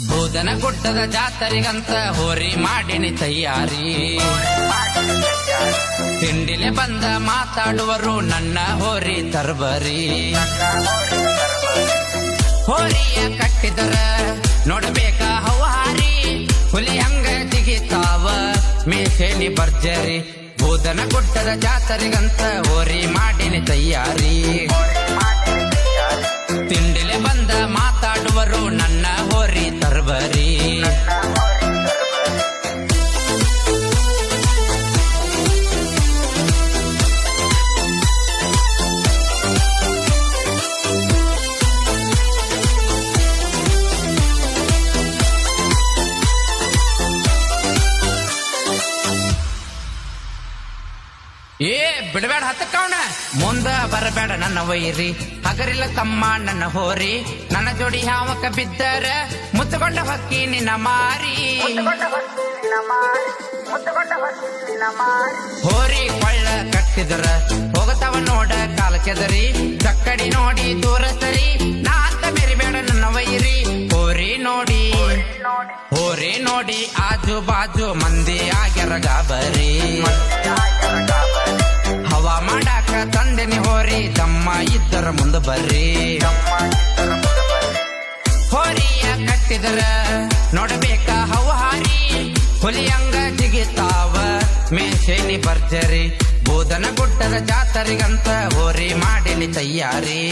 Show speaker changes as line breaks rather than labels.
ಬೂದನ ಗುಡ್ಡದ ಜಾತರಿಗಂತ ಹೋರಿ ಮಾಡಿನಿ ತಯಾರಿ. ತಿಂಡಿಲೆ ಬಂದ ಮಾತಾಡುವರು ನನ್ನ ಹೋರಿ ತರ್ಬರಿ. ಹೋರಿಯ ಕಟ್ಟಿದರ ನೋಡಬೇಕ ಹವಾರಿ, ಹುಲಿ ಹಂಗ ಜಿಗಿತಾವ ಮೇಷೇನಿ ಭರ್ಜರಿ. ಬೂದನ ಗುಡ್ಡದ ಜಾತರಿಗಂತ ಹೋರಿ ಮಾಡಿನಿ ತಯಾರಿ. ತಿಂಡಿಲೆ ಬಂದ ಮಾತಾಡುವರು ನನ್ನ ಹೋರಿ ತರ್ಬರಿ. ಏ ಬಿಡಬೇಡ ಹತ್ತಕವನ, ಮುಂದ ಬರಬೇಡ ನನ್ನ ವೈರಿ. ಹಗರಿಲ್ಲ ತಮ್ಮ ನನ್ನ ಹೋರಿ, ನನ್ನ ಜೋಡಿ ಯಾವಕ ಬಿದ್ದರ ಮುತ್ತುಕೊಂಡ ಹೊಕ್ಕಿ ನಿನ್ನ ಮಾರಿ. ಹೋರಿ ಕೊಳ್ಳ ಕಟ್ಟಿದರ ಹೋಗತವ ನೋಡ ಕಾಲ ಕೆದರಿ. ಚಕ್ಕಡಿ ನೋಡಿ ದೂರ ಸರಿ, ನಾ ಅಂತ ಮೆರಿಬೇಡ ನನ್ನ ವೈರಿ. ಹೋರಿ ನೋಡಿ ಹೋರಿ ನೋಡಿ ಆಜು ಬಾಜು ಮಂದಿ ಆಗ್ಯಾರ ಗಾಬರಿ. ಹವಾ ಮಾಡಾಕ ತಂದೆನಿ ಹೋರಿ, ತಮ್ಮ ಇದ್ದರ ಮುಂದೆ ಬರ್ರಿ. ಹೋರಿಯ ಕಟ್ಟಿದರ ನೋಡಬೇಕ ಹವಾರಿ, ಹುಲಿಯಂಗ ಜಿಗಿತಾವ ಮೇಷೇನಿ ಭರ್ಜರಿ. ಬೂದನ ಗುಡ್ಡದ ಜಾತರಿಗಂತ ಹೋರಿ ಮಾಡಿನಿ ತಯಾರಿ.